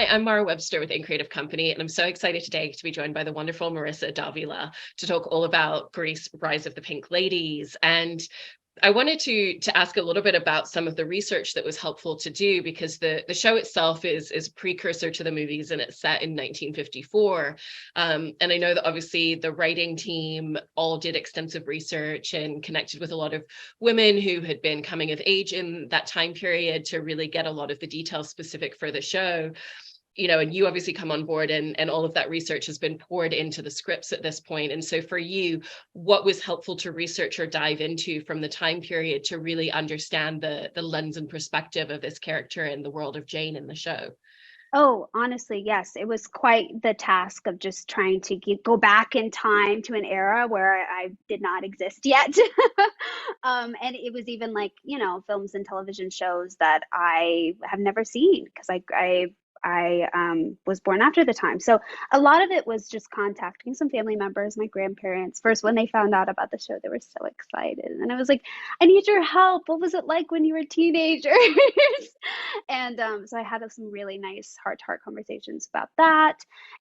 Hi, I'm Mara Webster with In Creative Company, and I'm so excited today to be joined by the wonderful Marisa Davila to talk all about Greece, Rise of the Pink Ladies. And I wanted to ask a little bit about some of the research that was helpful to do, because the show itself is precursor to the movies, and it's set in 1954. And I know that obviously the writing team all did extensive research and connected with a lot of women who had been coming of age in that time period to really get a lot of the details specific for the show. And you obviously come on board, and all of that research has been poured into the scripts at this point. And so for you, what was helpful to research or dive into from the time period to really understand the lens and perspective of this character in the world of Jane in the show? Oh, honestly, yes. It was quite the task of just trying to go back in time to an era where I did not exist yet. And it was even like, films and television shows that I have never seen because I was born after the time. So a lot of it was just contacting some family members, my grandparents. First, when they found out about the show, they were so excited. And I was like, I need your help. What was it like when you were teenagers? And so I had some really nice heart to heart conversations about that.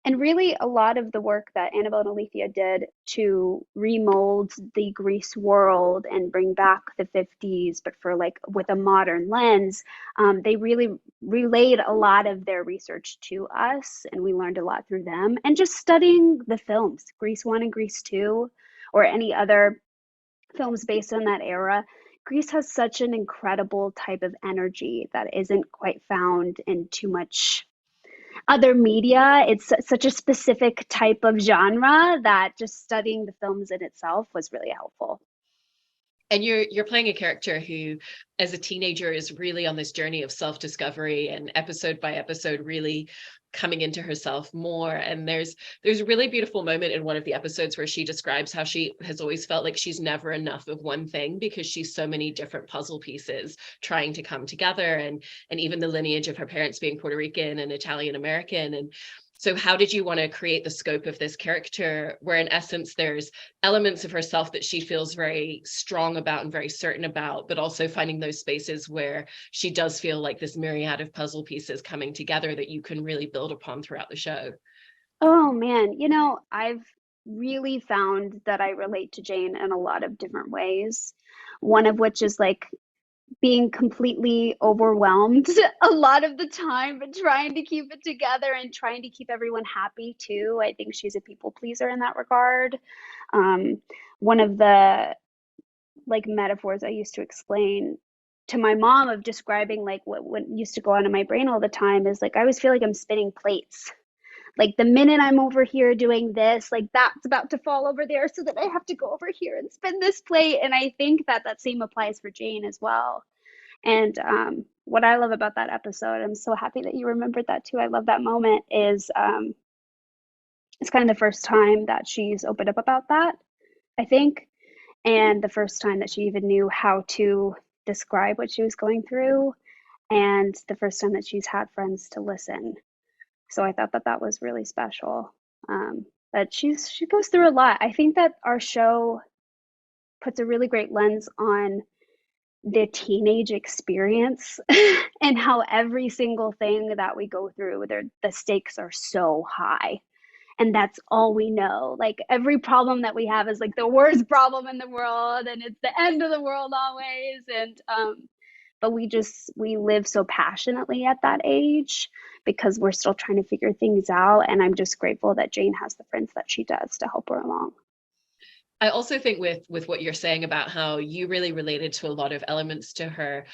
And really, a lot of the work that Annabelle and Alethea did to remold the Greece world and bring back the 50s, but for like with a modern lens, they really relayed a lot of their research to us, and we learned a lot through them. And just studying the films, Grease 1 and Grease 2, or any other films based on that era. Greece has such an incredible type of energy that isn't quite found in too much other media. It's such a specific type of genre that just studying the films in itself was really helpful. And you're playing a character who, as a teenager, is really on this journey of self-discovery, and episode by episode really coming into herself more. And there's a really beautiful moment in one of the episodes where she describes how she has always felt like she's never enough of one thing, because she's so many different puzzle pieces trying to come together, and even the lineage of her parents being Puerto Rican and Italian American. And so how did you want to create the scope of this character, where in essence there's elements of herself that she feels very strong about and very certain about, but also finding those spaces where she does feel like this myriad of puzzle pieces coming together that you can really build upon throughout the show? Oh man, I've really found that I relate to Jane in a lot of different ways. One of which is like being completely overwhelmed a lot of the time, but trying to keep it together and trying to keep everyone happy too. I think she's a people pleaser in that regard. Um, One of the like metaphors I used to explain to my mom of describing like what used to go on in my brain all the time is like I always feel like I'm spinning plates. Like the minute I'm over here doing this, like that's about to fall over there, so that I have to go over here and spin this plate. And I think that that same applies for Jane as well. And what I love about that episode, I'm so happy that you remembered that too. I love that moment. Is it's kind of the first time that she's opened up about that, I think, and the first time that she even knew how to describe what she was going through, and the first time that she's had friends to listen. So I thought that that was really special. But she goes through a lot. I think that our show puts a really great lens on the teenage experience and how every single thing that we go through, the stakes are so high. And that's all we know. Like every problem that we have is like the worst problem in the world, and it's the end of the world always. And but we live so passionately at that age because we're still trying to figure things out. And I'm just grateful that Jane has the friends that she does to help her along. I also think with what you're saying about how you really related to a lot of elements to her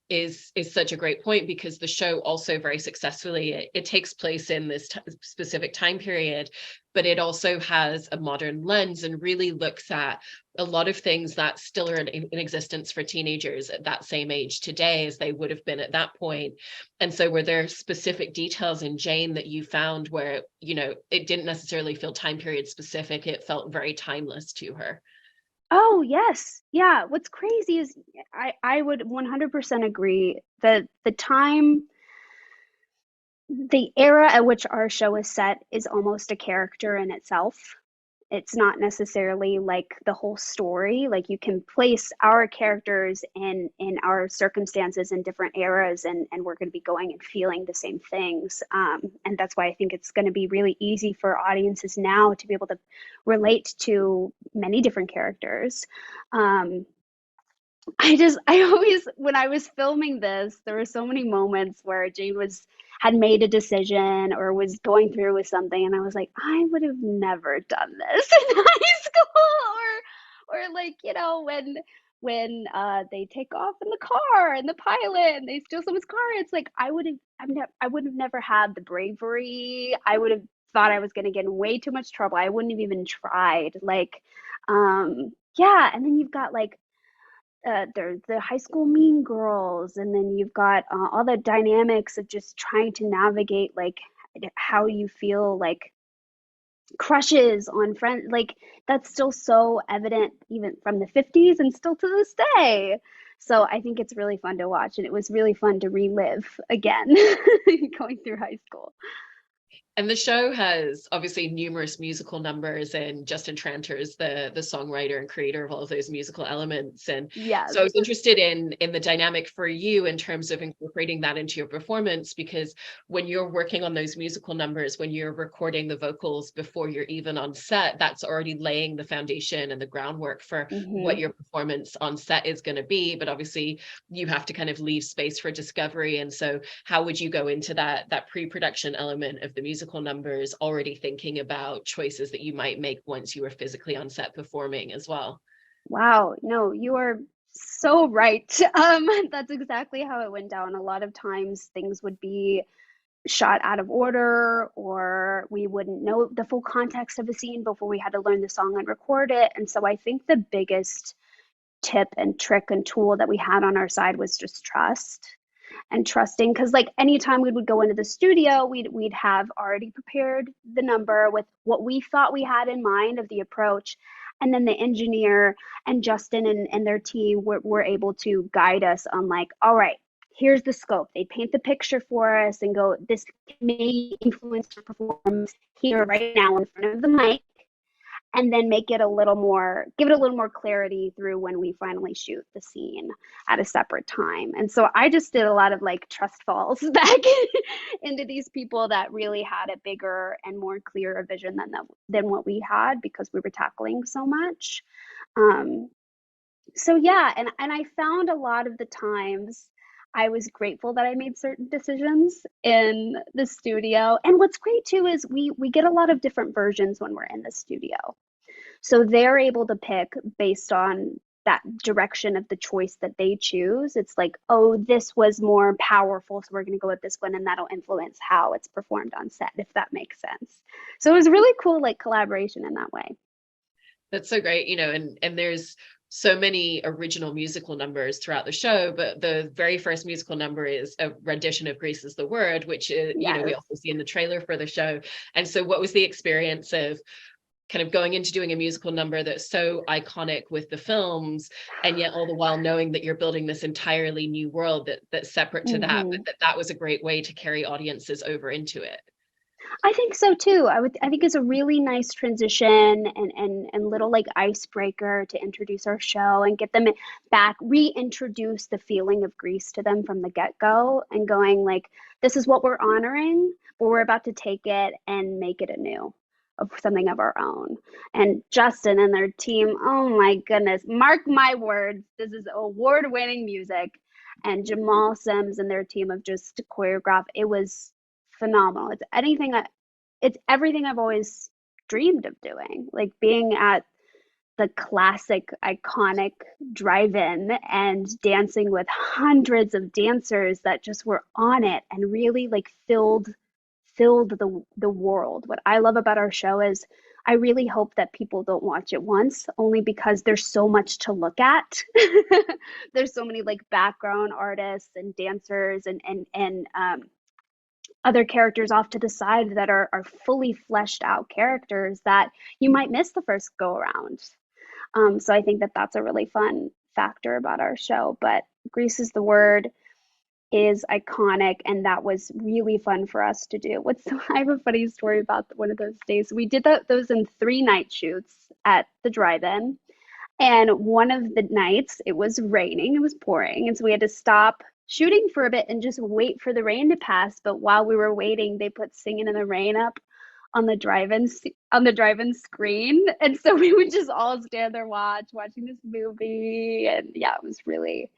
is such a great point, because the show also very successfully, it takes place in this specific time period, but it also has a modern lens and really looks at a lot of things that still are in existence for teenagers at that same age today as they would have been at that point. And so were there specific details in Jane that you found where it didn't necessarily feel time period specific, it felt very timeless to her? Oh, yes. Yeah. What's crazy is I would 100% agree that the era at which our show is set is almost a character in itself. It's not necessarily like the whole story. Like you can place our characters in our circumstances in different eras, and we're going to be going and feeling the same things. And that's why I think it's going to be really easy for audiences now to be able to relate to many different characters. Um, I always, when I was filming this, there were so many moments where Jane had made a decision or was going through with something, and I was like, I would have never done this in high school, or like, when they take off in the car and the pilot and they steal someone's car, it's like I would have never had the bravery. I would have thought I was going to get in way too much trouble. I wouldn't have even tried. Yeah, and then you've got like there's the high school mean girls, and then you've got all the dynamics of just trying to navigate like how you feel like crushes on friends, like that's still so evident even from the 50s and still to this day. So I think it's really fun to watch, and it was really fun to relive again going through high school. And the show has obviously numerous musical numbers, and Justin Tranter's the songwriter and creator of all of those musical elements. And Yes. so I was interested in the dynamic for you in terms of incorporating that into your performance, because when you're working on those musical numbers, when you're recording the vocals before you're even on set, that's already laying the foundation and the groundwork for what Hmm. your performance on set is going to be. But obviously you have to kind of leave space for discovery. And so how would you go into that pre-production element of the musical numbers, already thinking about choices that you might make once you were physically on set performing as well? Wow, no, you are so right. That's exactly how it went down. A lot of times things would be shot out of order, or we wouldn't know the full context of a scene before we had to learn the song and record it. And so I think the biggest tip and trick and tool that we had on our side was just trust and trusting, because like anytime we would go into the studio, we'd have already prepared the number with what we thought we had in mind of the approach, and then the engineer and Justin and their team were able to guide us on like, all right, here's the scope. They paint the picture for us and go, this may influence your performance here right now in front of the mic, and then make it a little more, give it a little more clarity through when we finally shoot the scene at a separate time. And so I just did a lot of like trust falls back into these people that really had a bigger and more clearer vision than what we had, because we were tackling so much. um, so yeah, and I found a lot of the times I was grateful that I made certain decisions in the studio. And what's great too is we get a lot of different versions when we're in the studio, so they're able to pick based on that direction of the choice that they choose. It's like, oh, this was more powerful, so we're going to go with this one, and that'll influence how it's performed on set, if that makes sense. So it was really cool, like collaboration in that way. That's so great, and there's so many original musical numbers throughout the show, but the very first musical number is a rendition of Grease is the Word, which is, we Yes. also see in the trailer for the show. And so what was the experience of kind of going into doing a musical number that's so iconic with the films, and yet all the while knowing that you're building this entirely new world that's separate to that, but Hmm. that was a great way to carry audiences over into it? I think so too. I think it's a really nice transition, and little like icebreaker to introduce our show and get them back, reintroduce the feeling of Grease to them from the get-go, and going like, this is what we're honoring, but we're about to take it and make it anew, of something of our own. And Justin and their team, oh my goodness, mark my words, this is award-winning music. And Jamal Sims and their team of just choreograph, it was phenomenal. It's everything I've always dreamed of doing, like being at the classic iconic drive-in and dancing with hundreds of dancers that just were on it and really like filled the world. What I love about our show is I really hope that people don't watch it once, only because there's so much to look at. There's so many like background artists and dancers and other characters off to the side that are fully fleshed out characters that you might miss the first go around. So I think that that's a really fun factor about our show. But Grease is the Word. is iconic, and that was really fun for us to do. I have a funny story about one of those days. We did those in 3 night shoots at the drive-in, and one of the nights it was raining, it was pouring, and so we had to stop shooting for a bit and just wait for the rain to pass. But while we were waiting, they put Singing in the Rain up on the drive-in screen, and so we would just all stand there watching this movie, and yeah, it was really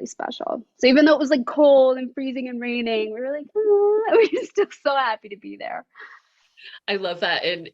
special. So even though it was like cold and freezing and raining, we were like, oh, we were still so happy to be there. I love that. And,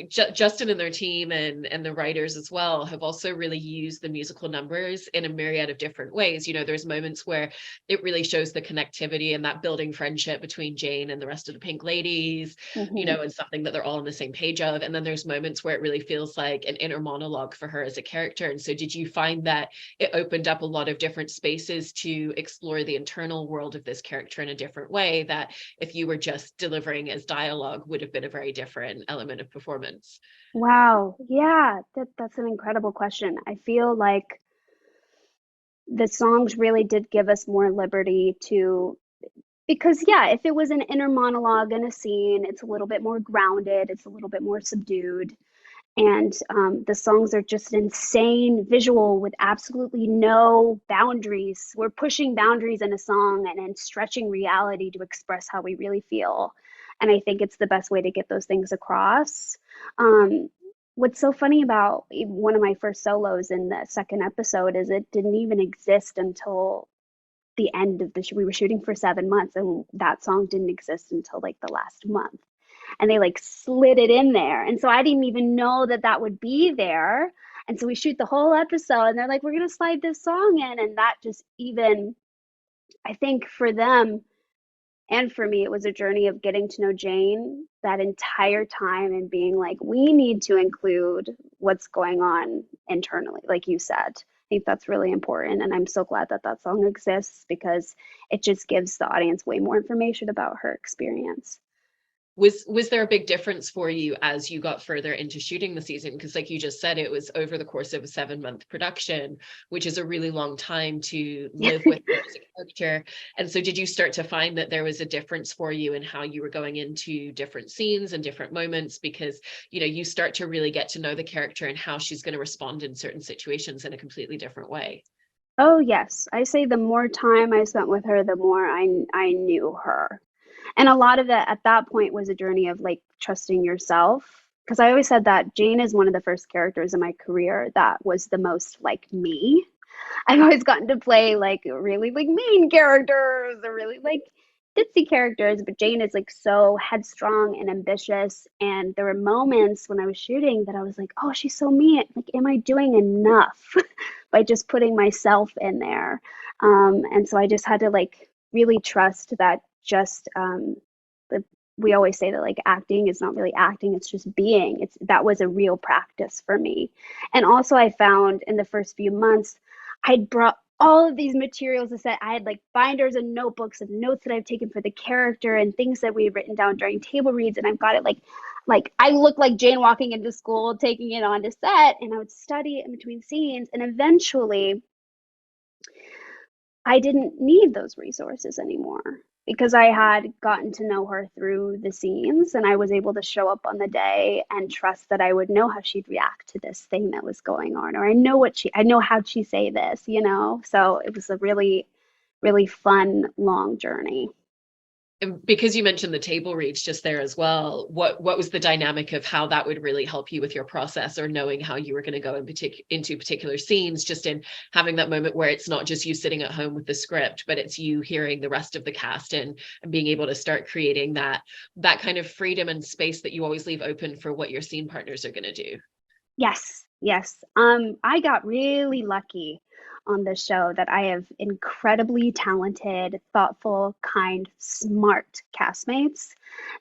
Justin and their team and the writers as well have also really used the musical numbers in a myriad of different ways. There's moments where it really shows the connectivity and that building friendship between Jane and the rest of the Pink Ladies, Mm-hmm. and something that they're all on the same page of. And then there's moments where it really feels like an inner monologue for her as a character. And so did you find that it opened up a lot of different spaces to explore the internal world of this character in a different way that if you were just delivering as dialogue would have been a very different element of performance? Wow. Yeah, that's an incredible question. I feel like the songs really did give us more liberty to, because yeah, if it was an inner monologue in a scene, it's a little bit more grounded, it's a little bit more subdued. And the songs are just insane visual with absolutely no boundaries. We're pushing boundaries in a song and then stretching reality to express how we really feel. And I think it's the best way to get those things across. Um, what's so funny about one of my first solos in the second episode is it didn't even exist until the end of we were shooting for 7 months, and that song didn't exist until like the last month, and they like slid it in there. And so I didn't even know that that would be there. And so we shoot the whole episode, and they're like, we're going to slide this song in. And that just even, I think for them and for me, it was a journey of getting to know Jane that entire time and being like, we need to include what's going on internally, like you said. I think that's really important. And I'm so glad that that song exists because it just gives the audience way more information about her experience. Was there a big difference for you as you got further into shooting the season? Because like you just said, it was over the course of a 7-month production, which is a really long time to live with her as a character. And so did you start to find that there was a difference for you in how you were going into different scenes and different moments? Because, you start to really get to know the character and how she's going to respond in certain situations in a completely different way. Oh, yes. I say the more time I spent with her, the more I knew her. And a lot of that at that point was a journey of like trusting yourself. Because I always said that Jane is one of the first characters in my career that was the most like me. I've always gotten to play like really like mean characters or really like ditzy characters, but Jane is like so headstrong and ambitious. And there were moments when I was shooting that I was like, oh, she's so mean. Like, am I doing enough by just putting myself in there? And so I just had to like really trust that just the we always say that like acting is not really acting, it's just being. It's that was a real practice for me. And also I found in the first few months I'd brought all of these materials to set. I had like binders and notebooks of notes that I've taken for the character and things that we had written down during table reads. And I've got it like I look like Jane walking into school, taking it onto set, and I would study it in between scenes. And eventually I didn't need those resources anymore because I had gotten to know her through the scenes, and I was able to show up on the day and trust that I would know how she'd react to this thing that was going on, or I know how'd she say this, you know? So it was a really, really fun, long journey. And because you mentioned the table reads just there as well, what was the dynamic of how that would really help you with your process or knowing how you were going to go into particular scenes, just in having that moment where it's not just you sitting at home with the script, but it's you hearing the rest of the cast and being able to start creating that kind of freedom and space that you always leave open for what your scene partners are going to do. Yes, yes. I got really lucky on this show that I have incredibly talented, thoughtful, kind, smart castmates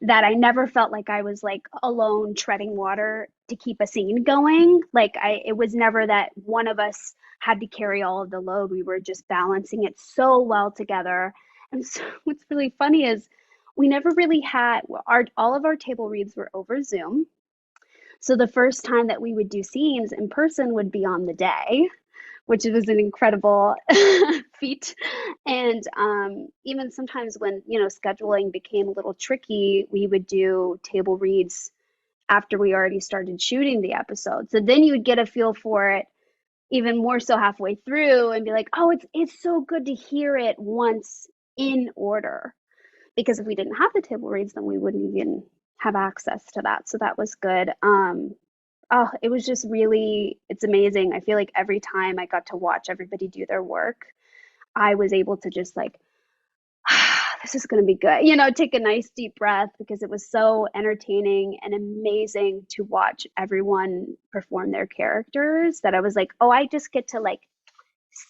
that I never felt like I was like alone treading water to keep a scene going. It was never that one of us had to carry all of the load. We were just balancing it so well together. And so what's really funny is we never really had all of our table reads were over Zoom. So the first time that we would do scenes in person would be on the day which was an incredible feat. And even sometimes when, scheduling became a little tricky, we would do table reads after we already started shooting the episode. So then you would get a feel for it even more so halfway through and be like, oh, it's so good to hear it once in order. Because if we didn't have the table reads, then we wouldn't even have access to that. So that was good. Oh, it was just really, it's amazing. I feel like every time I got to watch everybody do their work, I was able to just like, this is going to be good. Take a nice deep breath because it was so entertaining and amazing to watch everyone perform their characters that I was like, oh, I just get to like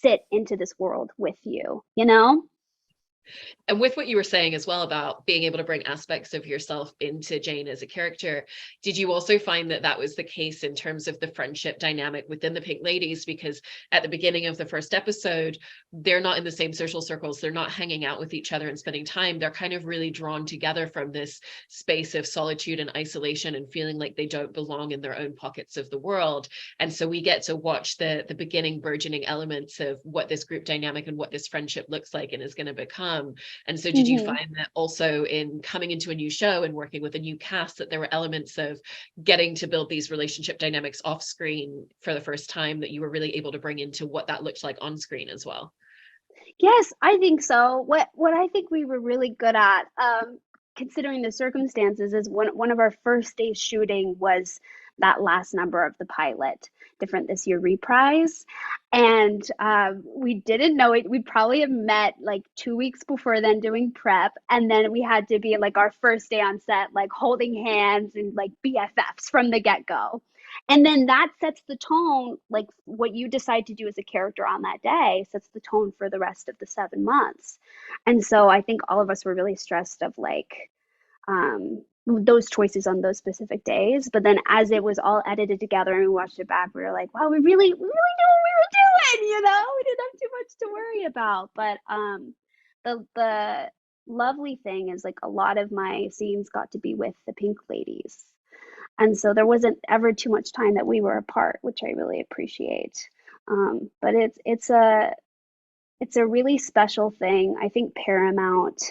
sit into this world with you? And with what you were saying as well about being able to bring aspects of yourself into Jane as a character, did you also find that that was the case in terms of the friendship dynamic within the Pink Ladies? Because at the beginning of the first episode, they're not in the same social circles. They're not hanging out with each other and spending time. They're kind of really drawn together from this space of solitude and isolation and feeling like they don't belong in their own pockets of the world. And so we get to watch the beginning burgeoning elements of what this group dynamic and what this friendship looks like and is going to become. And so did you Mm-hmm. find that also in coming into a new show and working with a new cast that there were elements of getting to build these relationship dynamics off screen for the first time that you were really able to bring into what that looked like on screen as well? Yes, I think so. What I think we were really good at, considering the circumstances, is one of our first days shooting was that last number of the pilot, Different This Year reprise. And we didn't know it. We probably have met like 2 weeks before then doing prep. And then we had to be like our first day on set, like holding hands and like BFFs from the get-go. And then that sets the tone, like what you decide to do as a character on that day sets the tone for the rest of the 7 months. And so I think all of us were really stressed of like those choices on those specific days. But then as it was all edited together and we watched it back, we were like, wow, we really knew what we were doing, we didn't have too much to worry about. But the lovely thing is like a lot of my scenes got to be with the Pink Ladies. And so there wasn't ever too much time that we were apart, which I really appreciate. But it's a really special thing. I think Paramount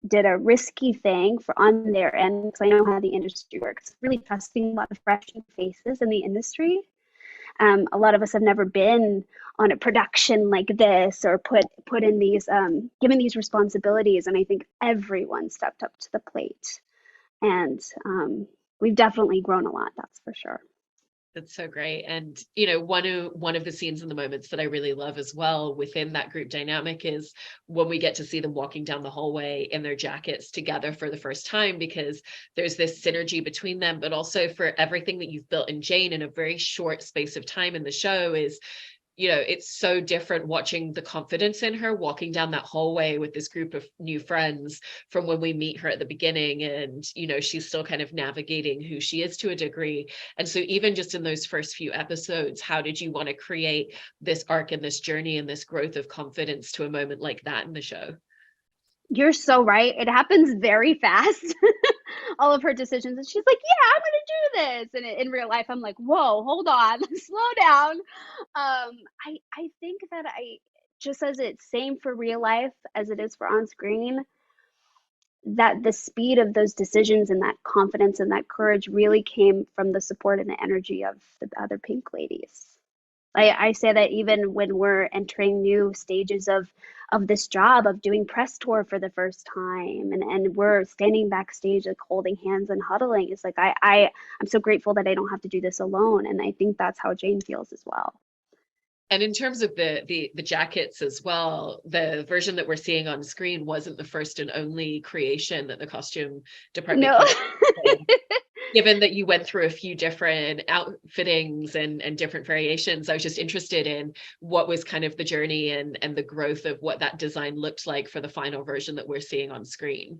did a risky thing for on their end because I know how the industry works. Really trusting a lot of fresh new faces in the industry. A lot of us have never been on a production like this or put in these given these responsibilities, and I think everyone stepped up to the plate. And we've definitely grown a lot, that's for sure. That's so great. And, one of the scenes and the moments that I really love as well within that group dynamic is when we get to see them walking down the hallway in their jackets together for the first time, because there's this synergy between them, but also for everything that you've built in Jane in a very short space of time in the show is it's so different watching the confidence in her walking down that hallway with this group of new friends from when we meet her at the beginning. And, she's still kind of navigating who she is to a degree. And so even just in those first few episodes, how did you want to create this arc and this journey and this growth of confidence to a moment like that in the show? You're so right. It happens very fast. All of her decisions. And she's like, yeah, I'm going to do this. And in real life, I'm like, whoa, hold on, slow down. I think that just as it's same for real life as it is for on screen, that the speed of those decisions and that confidence and that courage really came from the support and the energy of the other Pink Ladies. I say that even when we're entering new stages of this job of doing press tour for the first time and we're standing backstage like holding hands and huddling. It's like I'm so grateful that I don't have to do this alone. And I think that's how Jane feels as well. And in terms of the jackets as well, the version that we're seeing on screen wasn't the first and only creation that the costume department No. came up with. Given that you went through a few different outfittings and different variations, I was just interested in what was kind of the journey and the growth of what that design looked like for the final version that we're seeing on screen.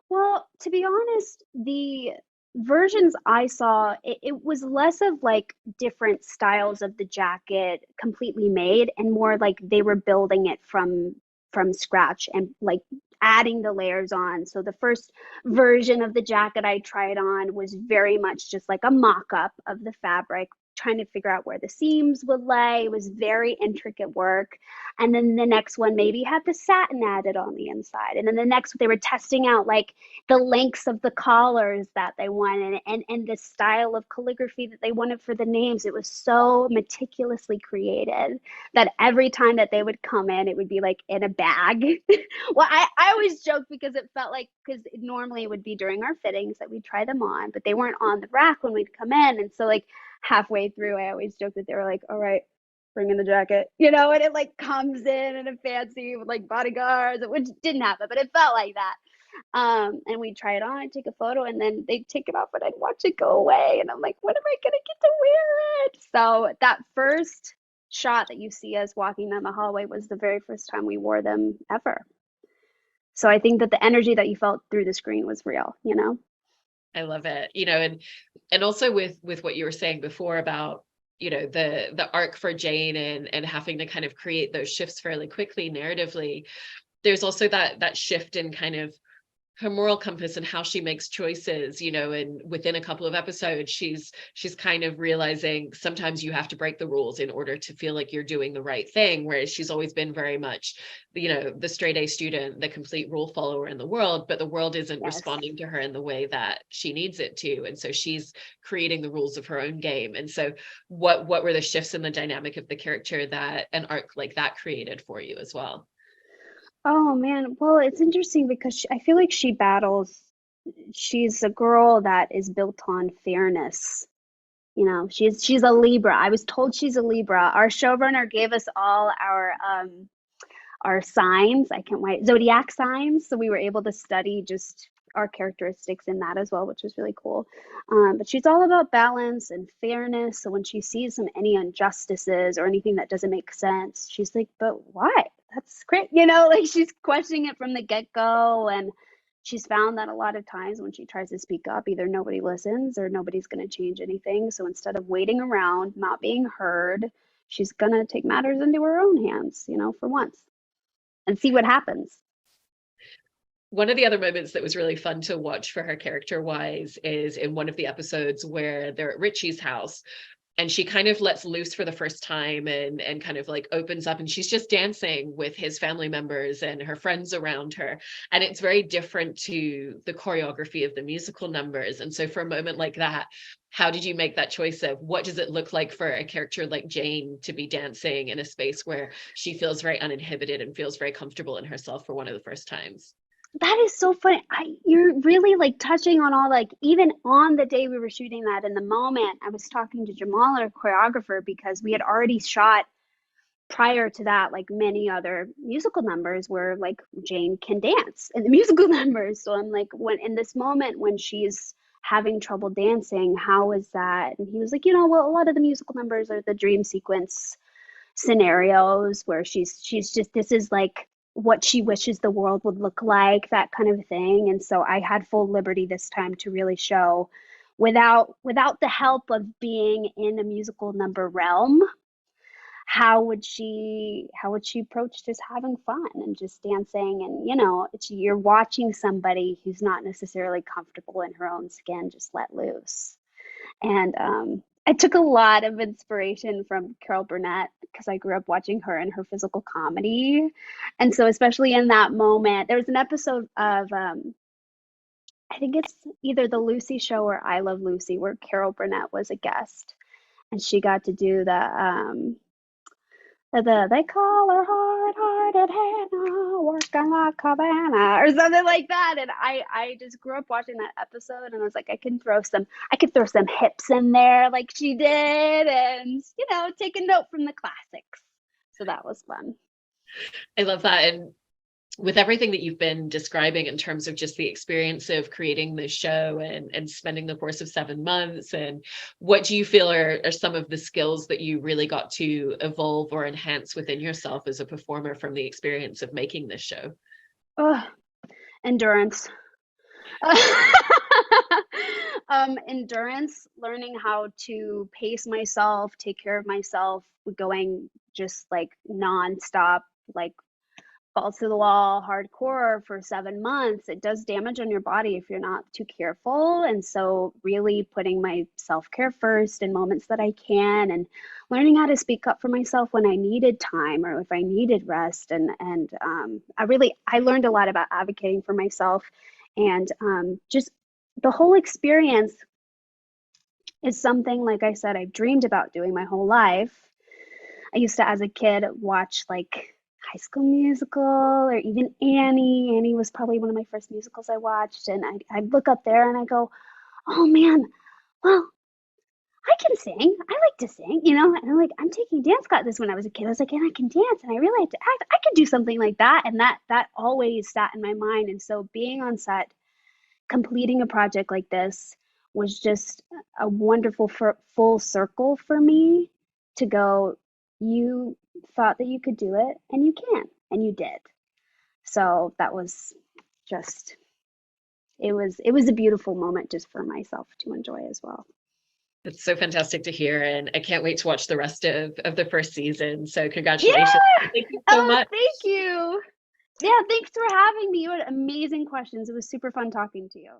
Well, to be honest, the versions I saw, it was less of like different styles of the jacket completely made and more like they were building it from scratch and like adding the layers on. So the first version of the jacket I tried on was very much just like a mock-up of the fabric, trying to figure out where the seams would lay. It was very intricate work. And then the next one maybe had the satin added on the inside. And then the next they were testing out like the lengths of the collars that they wanted and the style of calligraphy that they wanted for the names. It was so meticulously created that every time that they would come in, it would be like in a bag. Well, I always joke because it felt like, because normally it would be during our fittings that we'd try them on, but they weren't on the rack when we'd come in. And so like halfway through, I always joke that they were like, all right, bring in the jacket, and it like comes in a fancy with like bodyguards, which didn't happen, but it felt like that. And we'd try it on and take a photo, and then they'd take it off and I'd watch it go away. And I'm like, when am I gonna get to wear it? So that first shot that you see us walking down the hallway was the very first time we wore them ever. So I think that the energy that you felt through the screen was real. I love it. And also with what you were saying before about, the arc for Jane and having to kind of create those shifts fairly quickly narratively. There's also that shift in kind of her moral compass and how she makes choices, and within a couple of episodes, she's kind of realizing sometimes you have to break the rules in order to feel like you're doing the right thing. Whereas she's always been very much, the straight A student, the complete rule follower in the world, but the world isn't Yes. responding to her in the way that she needs it to. And so she's creating the rules of her own game. And so what were the shifts in the dynamic of the character that an arc like that created for you as well? Oh man, well, it's interesting because I feel like she's a girl that is built on fairness. She's a Libra. I was told she's a Libra. Our showrunner gave us all our signs. I can't wait. Zodiac signs. So we were able to study just our characteristics in that as well, which was really cool. But she's all about balance and fairness. So when she sees any injustices or anything that doesn't make sense, she's like, but why? That's great. Like she's questioning it from the get-go. And she's found that a lot of times when she tries to speak up, either nobody listens or nobody's going to change anything. So instead of waiting around, not being heard, she's going to take matters into her own hands, for once and see what happens. One of the other moments that was really fun to watch for her character wise is in one of the episodes where they're at Richie's house and she kind of lets loose for the first time and kind of like opens up and she's just dancing with his family members and her friends around her. And it's very different to the choreography of the musical numbers. And so for a moment like that, how did you make that choice of what does it look like for a character like Jane to be dancing in a space where she feels very uninhibited and feels very comfortable in herself for one of the first times? That is so funny. You're really like touching on all, like, even on the day we were shooting that, in the moment, I was talking to Jamal, our choreographer, because we had already shot prior to that, like many other musical numbers where like Jane can dance in the musical numbers. So I'm like, when in this moment when she's having trouble dancing, how is that? And he was like, well, a lot of the musical numbers are the dream sequence scenarios where she's just, this is like what she wishes the world would look like, that kind of thing. And so I had full liberty this time to really show, without the help of being in a musical number realm, how would she approach just having fun and just dancing. And you're watching somebody who's not necessarily comfortable in her own skin just let loose. And I took a lot of inspiration from Carol Burnett because I grew up watching her in her physical comedy. And so especially in that moment, there was an episode of I think it's either the Lucy Show or I Love Lucy, where Carol Burnett was a guest, and she got to do they call her hard-hearted Hannah, working like Havana, or something like that. And I just grew up watching that episode, and I was like, I could throw some hips in there like she did, and take a note from the classics. So that was fun. I love that. And with everything that you've been describing in terms of just the experience of creating this show and spending the course of 7 months, and what do you feel are some of the skills that you really got to evolve or enhance within yourself as a performer from the experience of making this show? Oh, endurance. Endurance, learning how to pace myself, take care of myself, going just like nonstop, like balls to the wall hardcore for 7 months, it does damage on your body if you're not too careful. And so really putting my self-care first in moments that I can, and learning how to speak up for myself when I needed time or if I needed rest. And I learned a lot about advocating for myself, and just the whole experience is something, like I said, I've dreamed about doing my whole life. I used to, as a kid, watch like High School Musical or even Annie. Annie was probably one of my first musicals I watched. And I'd look up there and I go, oh man, well, I can sing. I like to sing, And I'm taking dance classes when I was a kid. I was like, and I can dance and I really like to act. I could do something like that. And that always sat in my mind. And so being on set, completing a project like this was just a wonderful full circle for me to go, you thought that you could do it and you can, and you did. So that was just, it was a beautiful moment just for myself to enjoy as well. It's so fantastic to hear, and I can't wait to watch the rest of the first season. So congratulations. Yeah. Thank you so much. Thank you. Yeah, thanks for having me. You had amazing questions. It was super fun talking to you.